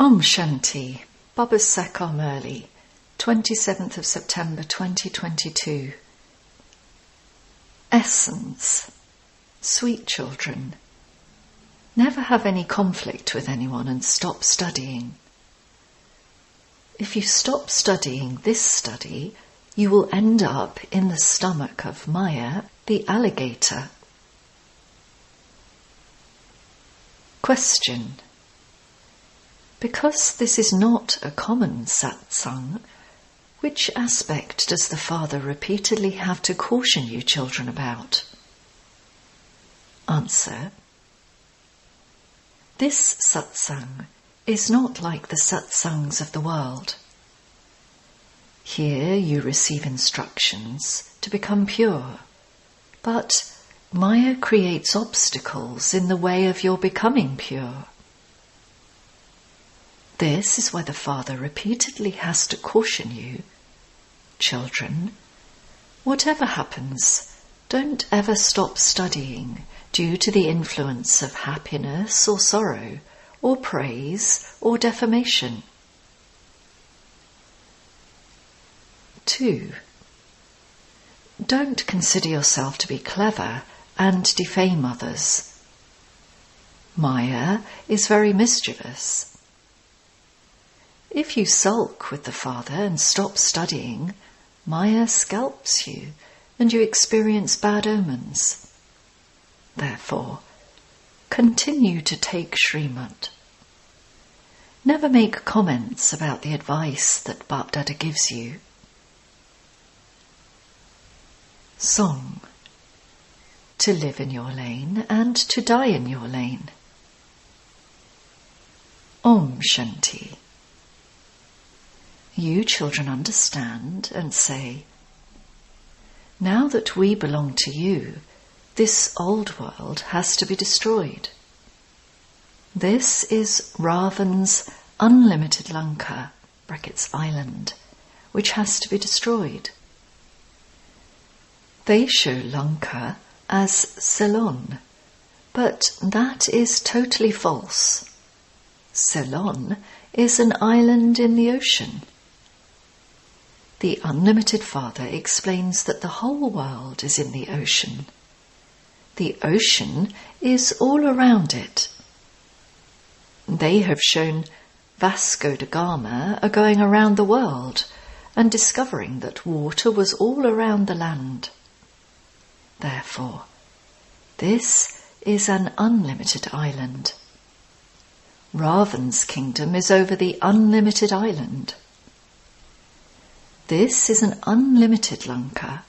Shanti, Sekar Murli, 27th of September 2022. Essence. Sweet children, never have any conflict with anyone and stop studying. If you stop studying this study, you will end up in the stomach of Maya, the alligator. Question. Because this is not a common satsang, which aspect does the Father repeatedly have to caution you children about? Answer. This satsang is not like the satsangs of the world. Here you receive instructions to become pure, but Maya creates obstacles in the way of your becoming pure. This is why the Father repeatedly has to caution you, children, whatever happens, don't ever stop studying due to the influence of happiness or sorrow, or praise or defamation. 2. Don't consider yourself to be clever and defame others. Maya is very mischievous. If you sulk with the Father and stop studying, Maya scalps you and you experience bad omens. Therefore, continue to take Srimad. Never make comments about the advice that Bapdada gives you. Song. To live in your lane and to die in your lane. Om Shanti. You children understand and say, now that we belong to you, this old world has to be destroyed. This is Ravan's unlimited Lanka, island, which has to be destroyed. They show Lanka as Ceylon, but that is totally false. Ceylon is an island in the ocean. The Unlimited Father explains that the whole world is in the ocean. The ocean is all around it. They have shown Vasco da Gama going around the world and discovering that water was all around the land. Therefore, this is an unlimited island. Ravan's kingdom is over the unlimited island. This is an unlimited Lanka.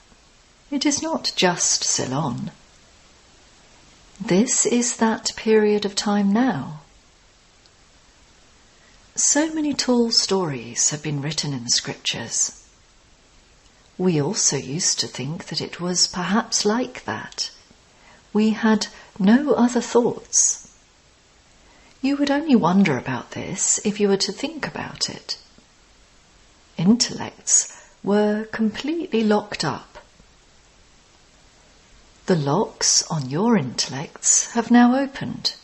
It is not just Ceylon. This is that period of time now. So many tall stories have been written in the scriptures. We also used to think that it was perhaps like that. We had no other thoughts. You would only wonder about this if you were to think about it. Intellects were completely locked up. The locks on your intellects have now opened.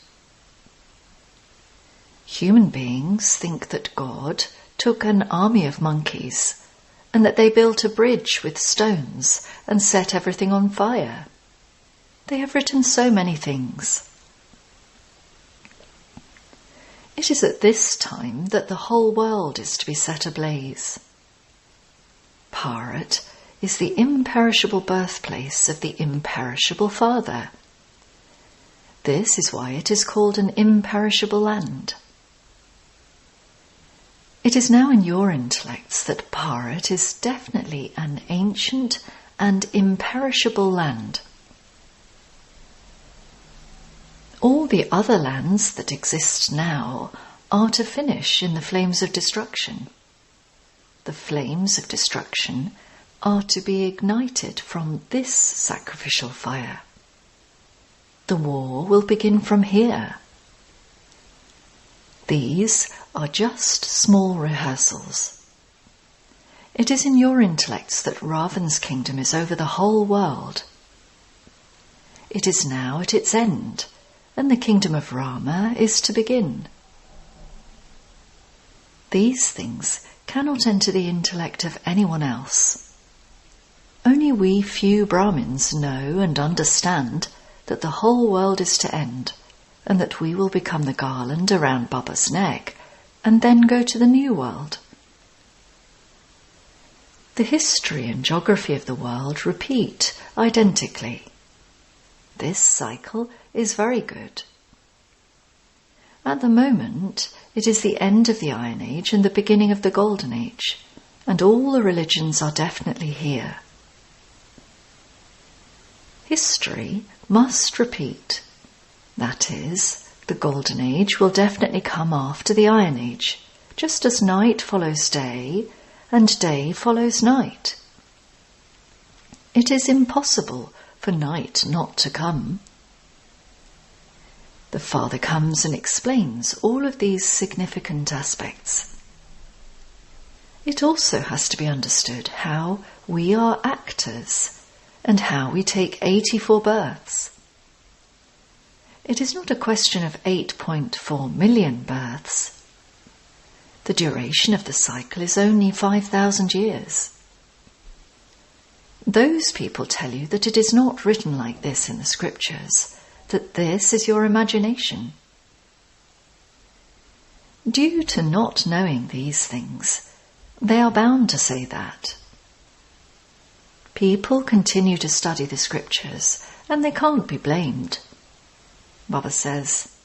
Human beings think that God took an army of monkeys and that they built a bridge with stones and set everything on fire. They have written so many things. It is at this time that the whole world is to be set ablaze. Bharat is the imperishable birthplace of the imperishable Father. This is why it is called an imperishable land. It is now in your intellects that Bharat is definitely an ancient and imperishable land. All the other lands that exist now are to finish in the flames of destruction. The flames of destruction are to be ignited from this sacrificial fire. The war will begin from here. These are just small rehearsals. It is in your intellects that Ravan's kingdom is over the whole world. It is now at its end, and the kingdom of Rama is to begin. These things cannot enter the intellect of anyone else. Only we few Brahmins know and understand that the whole world is to end, and that we will become the garland around Baba's neck, and then go to the new world. The history and geography of the world repeat identically. This cycle is very good. At the moment, it is the end of the Iron Age and the beginning of the Golden Age, and all the religions are definitely here. History must repeat. That is, the Golden Age will definitely come after the Iron Age, just as night follows day and day follows night. It is impossible for night not to come. The Father comes and explains all of these significant aspects. It also has to be understood how we are actors and how we take 84 births. It is not a question of 8.4 million births. The duration of the cycle is only 5,000 years. Those people tell you that it is not written like this in the scriptures, that this is your imagination. Due to not knowing these things, they are bound to say that. People continue to study the scriptures, and they can't be blamed. Baba says,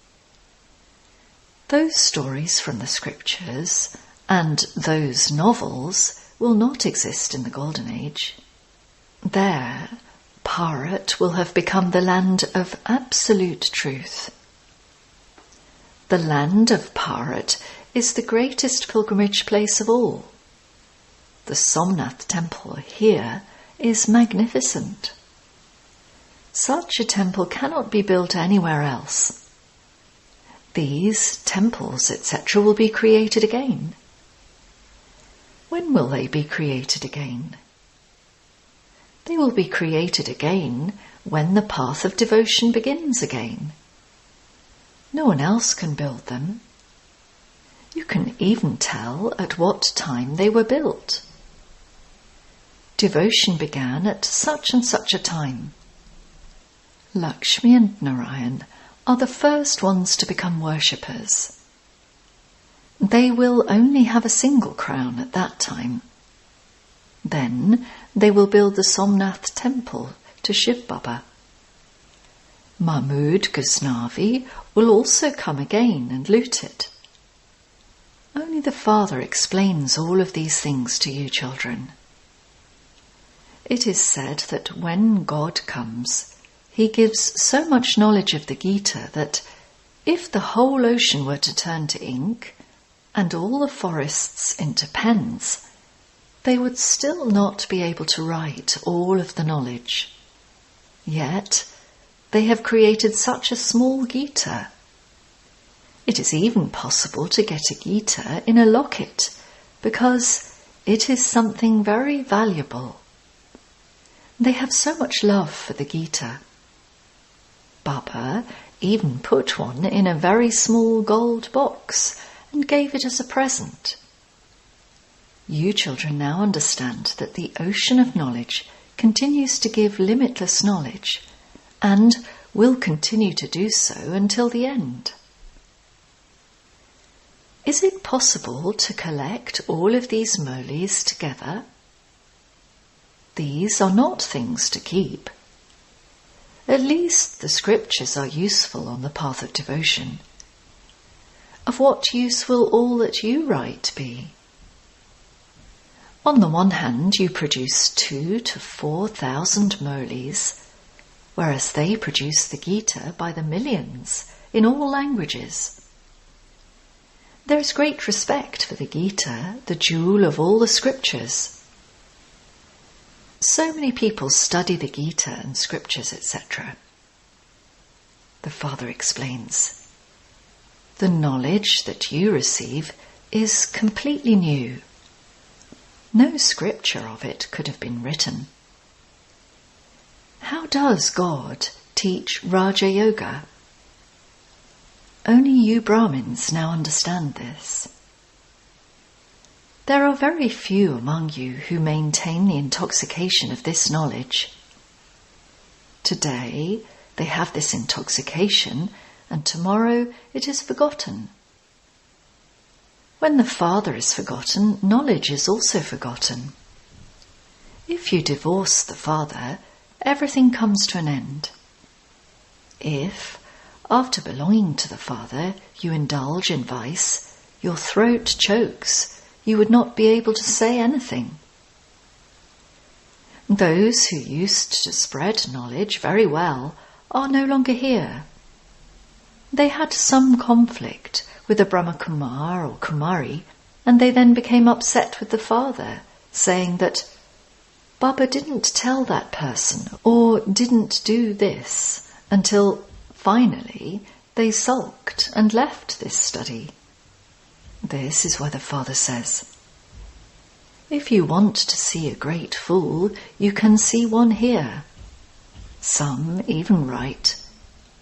those stories from the scriptures and those novels will not exist in the Golden Age. There, Bharat will have become the land of absolute truth. The land of Bharat is the greatest pilgrimage place of all. The Somnath temple here is magnificent. Such a temple cannot be built anywhere else. These temples, etc., will be created again. When will they be created again? They will be created again when the path of devotion begins again. No one else can build them. You can even tell at what time they were built. Devotion began at such and such a time. Lakshmi and Narayan are the first ones to become worshippers. They will only have a single crown at that time. Then they will build the Somnath temple to Shiv Baba. Mahmud Ghaznavi will also come again and loot it. Only the Father explains all of these things to you children. It is said that when God comes, he gives so much knowledge of the Gita that if the whole ocean were to turn to ink and all the forests into pens, they would still not be able to write all of the knowledge. Yet, they have created such a small Gita. It is even possible to get a Gita in a locket, because it is something very valuable. They have so much love for the Gita. Baba even put one in a very small gold box and gave it as a present. You children now understand that the ocean of knowledge continues to give limitless knowledge and will continue to do so until the end. Is it possible to collect all of these Murlis together? These are not things to keep. At least the scriptures are useful on the path of devotion. Of what use will all that you write be? On the one hand, you produce 2,000 to 4,000 Murlis, whereas they produce the Gita by the millions in all languages. There is great respect for the Gita, the jewel of all the scriptures. So many people study the Gita and scriptures, etc. The Father explains, the knowledge that you receive is completely new. No scripture of it could have been written. How does God teach Raja Yoga? Only you Brahmins now understand this. There are very few among you who maintain the intoxication of this knowledge. Today they have this intoxication, and tomorrow it is forgotten. When the Father is forgotten, knowledge is also forgotten. If you divorce the Father, everything comes to an end. If, after belonging to the Father, you indulge in vice, your throat chokes, you would not be able to say anything. Those who used to spread knowledge very well are no longer here. They had some conflict with a Brahma Kumar or Kumari, and they then became upset with the Father, saying that Baba didn't tell that person or didn't do this, until finally they sulked and left this study. This is why the Father says, if you want to see a great fool, you can see one here. Some even write,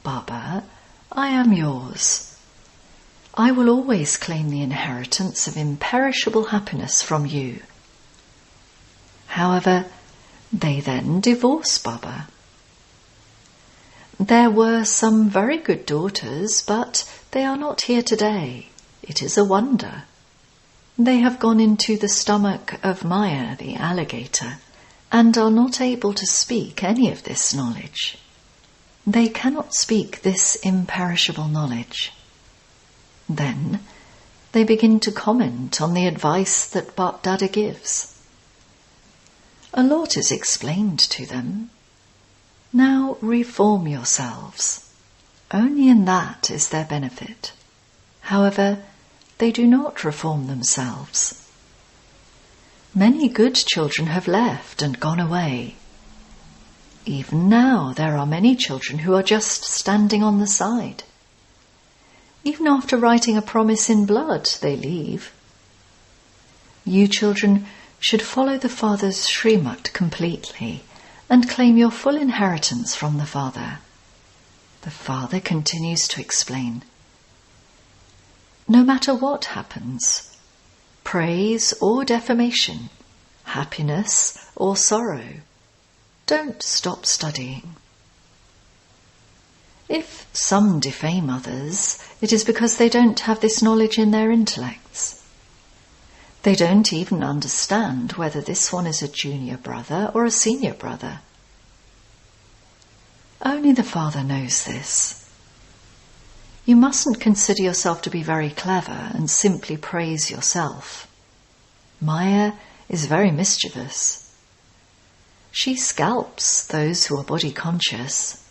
Baba, I am yours. I will always claim the inheritance of imperishable happiness from you. However, they then divorce Baba. There were some very good daughters, but they are not here today. It is a wonder. They have gone into the stomach of Maya, the alligator, and are not able to speak any of this knowledge. They cannot speak this imperishable knowledge. Then they begin to comment on the advice that Bap Dada gives. A lot is explained to them. Now reform yourselves. Only in that is their benefit. However, they do not reform themselves. Many good children have left and gone away. Even now there are many children who are just standing on the side. Even after writing a promise in blood, they leave. You children should follow the Father's Srimad completely and claim your full inheritance from the Father. The Father continues to explain. No matter what happens, praise or defamation, happiness or sorrow, don't stop studying. If some defame others, it is because they don't have this knowledge in their intellects. They don't even understand whether this one is a junior brother or a senior brother. Only the Father knows this. You mustn't consider yourself to be very clever and simply praise yourself. Maya is very mischievous. She scalps those who are body conscious.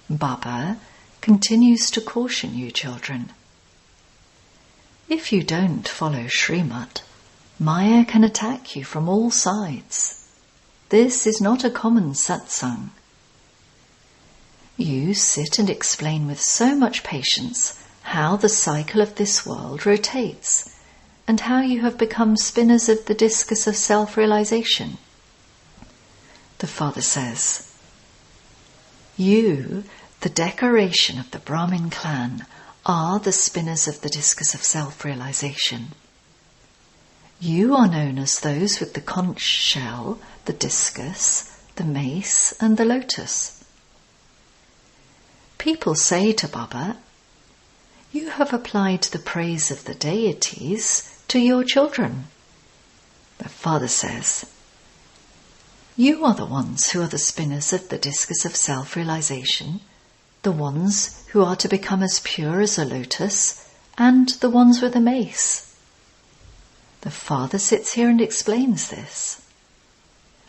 Baba continues to caution you children. If you don't follow Srimad, Maya can attack you from all sides. This is not a common satsang. You sit and explain with so much patience how the cycle of this world rotates and how you have become spinners of the discus of self-realization. The Father says, you, the decoration of the Brahmin clan, are the spinners of the discus of self-realization. You are known as those with the conch shell, the discus, the mace and the lotus. People say to Baba, you have applied the praise of the deities to your children. The Father says, you are the ones who are the spinners of the discus of self-realization, the ones who are to become as pure as a lotus, and the ones with a mace. The Father sits here and explains this.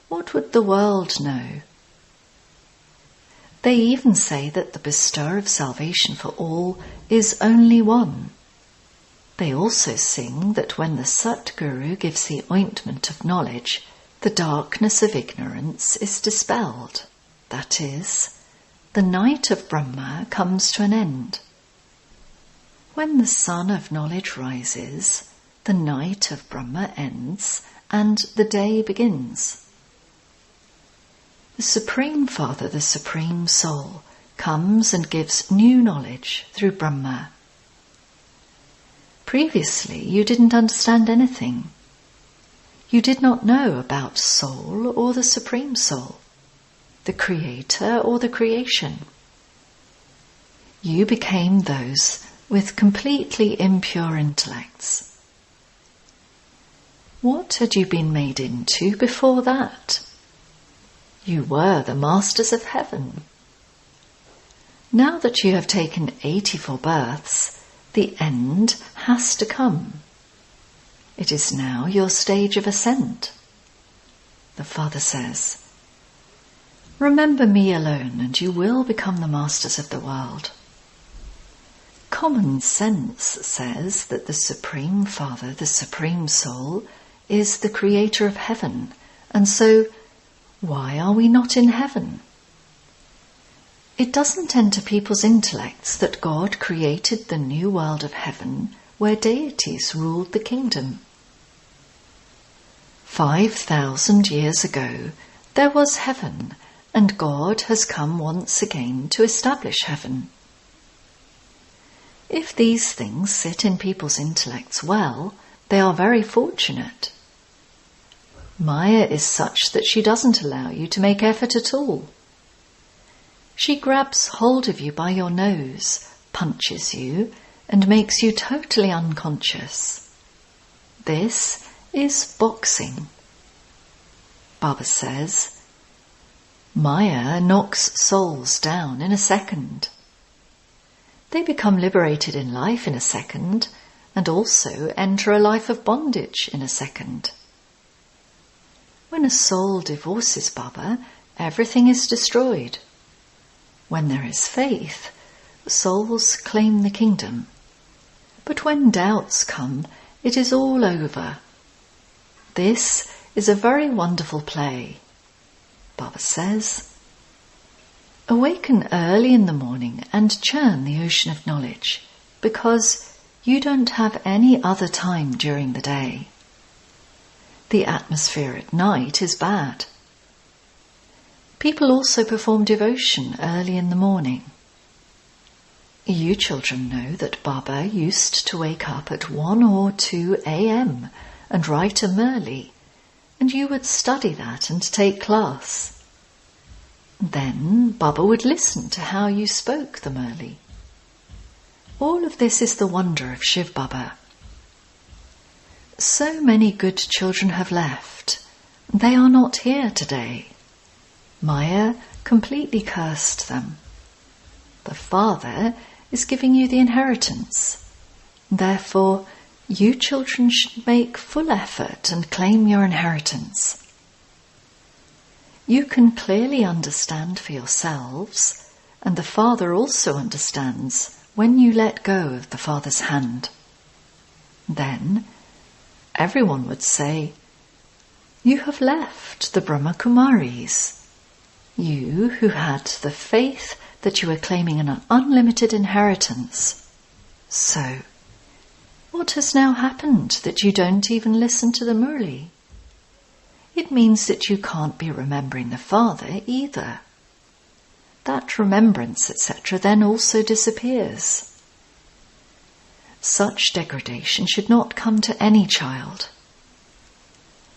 What would the world know? They even say that the bestower of salvation for all is only one. They also sing that when the Satguru gives the ointment of knowledge, the darkness of ignorance is dispelled. That is, the night of Brahma comes to an end. When the sun of knowledge rises, the night of Brahma ends and the day begins. The Supreme Father, the Supreme Soul, comes and gives new knowledge through Brahma. Previously, you didn't understand anything. You did not know about soul or the Supreme Soul, the Creator or the creation. You became those with completely impure intellects. What had you been made into before that? You were the masters of heaven. Now that you have taken 84 births, the end has to come. It is now your stage of ascent. The Father says, remember me alone and you will become the masters of the world. Common sense says that the Supreme Father, the Supreme Soul, is the creator of heaven, and so why are we not in heaven? It doesn't enter people's intellects that God created the new world of heaven where deities ruled the kingdom. 5,000 years ago there was heaven, and God has come once again to establish heaven. If these things sit in people's intellects well, they are very fortunate. Maya is such that she doesn't allow you to make effort at all. She grabs hold of you by your nose, punches you, and makes you totally unconscious. This is boxing. Baba says, Maya knocks souls down in a second. They become liberated in life in a second, and also enter a life of bondage in a second. When a soul divorces Baba, everything is destroyed. When there is faith, souls claim the kingdom. But when doubts come, it is all over. This is a very wonderful play. Baba says, awaken early in the morning and churn the ocean of knowledge, because you don't have any other time during the day. The atmosphere at night is bad. People also perform devotion early in the morning. You children know that Baba used to wake up at 1 or 2 a.m. and write a Murli, and you would study that and take class. Then Baba would listen to how you spoke the Murli. All of this is the wonder of Shiv Baba. So many good children have left. They are not here today. Maya completely cursed them. The Father is giving you the inheritance. Therefore, you children should make full effort and claim your inheritance. You can clearly understand for yourselves, and the Father also understands when you let go of the Father's hand. Then everyone would say, you have left the Brahma Kumaris. You who had the faith that you were claiming an unlimited inheritance. So, what has now happened that you don't even listen to the Murli? It means that you can't be remembering the Father either. That remembrance, etc., then also disappears. Such degradation should not come to any child.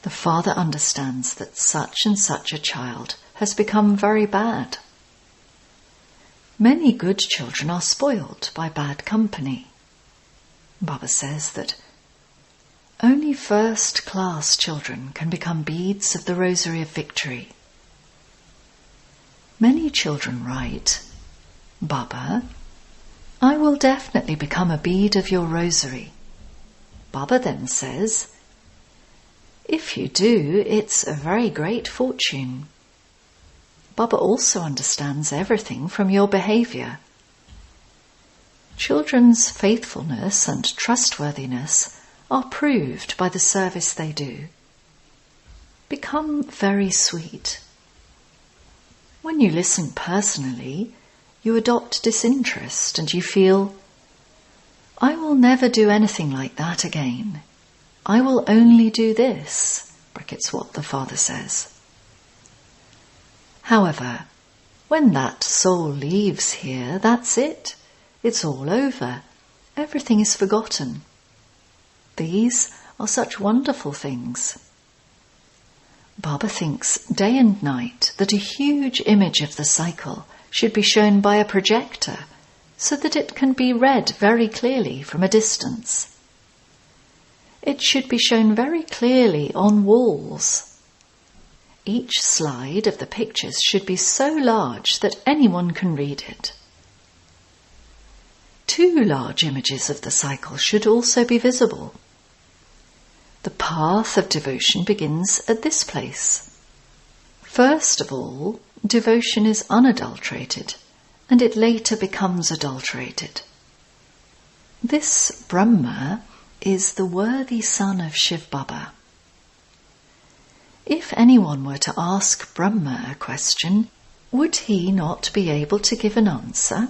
The Father understands that such and such a child has become very bad. Many good children are spoiled by bad company. Baba says that only first-class children can become beads of the rosary of victory. Many children write, Baba, I will definitely become a bead of your rosary. Baba then says, if you do, it's a very great fortune. Baba also understands everything from your behavior. Children's faithfulness and trustworthiness are proved by the service they do. Become very sweet. When you listen personally, you adopt disinterest and you feel, I will never do anything like that again. I will only do this, brackets what the Father says. However, when that soul leaves here, that's it. It's all over. Everything is forgotten. These are such wonderful things. Baba thinks day and night that a huge image of the cycle should be shown by a projector so that it can be read very clearly from a distance. It should be shown very clearly on walls. Each slide of the pictures should be so large that anyone can read it. 2 large images of the cycle should also be visible. The path of devotion begins at this place. First of all, devotion is unadulterated, and it later becomes adulterated. This Brahma is the worthy son of Shiv Baba. If anyone were to ask Brahma a question, would he not be able to give an answer?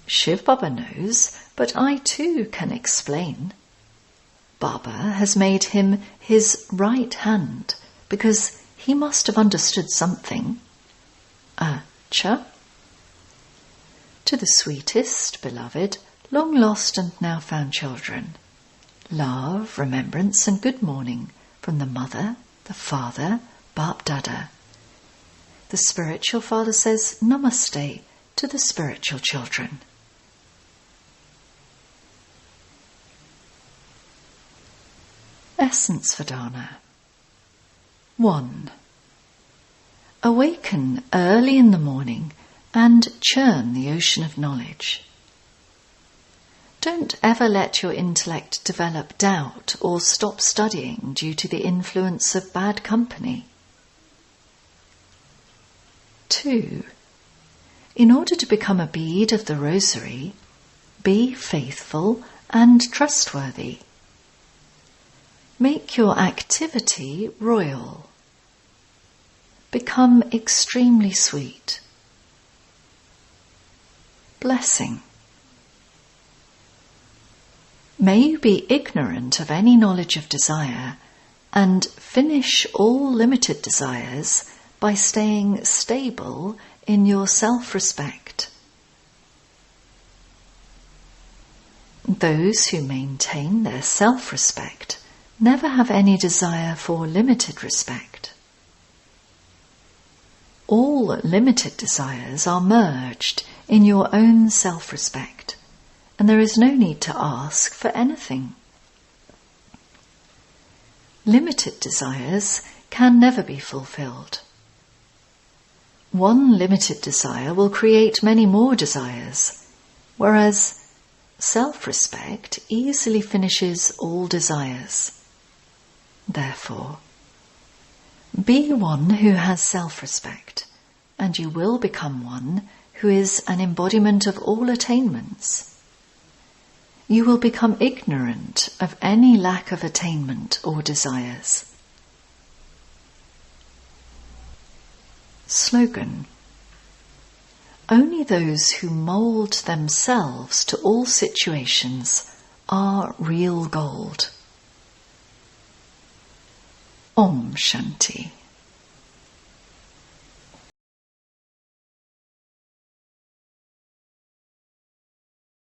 Shiv Baba knows, but I too can explain. Baba has made him his right hand because he must have understood something. Acha. To the sweetest, beloved, long lost and now found children, love, remembrance and good morning from the mother, the father, Bap Dada. The spiritual father says Namaste to the spiritual children. Essence Vedana. 1. Awaken early in the morning and churn the ocean of knowledge. Don't ever let your intellect develop doubt or stop studying due to the influence of bad company. 2. In order to become a bead of the rosary, be faithful and trustworthy. Make your activity royal. Become extremely sweet. Blessing. May you be ignorant of any knowledge of desire and finish all limited desires by staying stable in your self-respect. Those who maintain their self-respect never have any desire for limited respect. All limited desires are merged in your own self-respect, and there is no need to ask for anything. Limited desires can never be fulfilled. One limited desire will create many more desires, whereas self-respect easily finishes all desires. Therefore, be one who has self-respect, and you will become one who is an embodiment of all attainments. You will become ignorant of any lack of attainment or desires. Slogan. Only those who mould themselves to all situations are real gold. Om Shanti.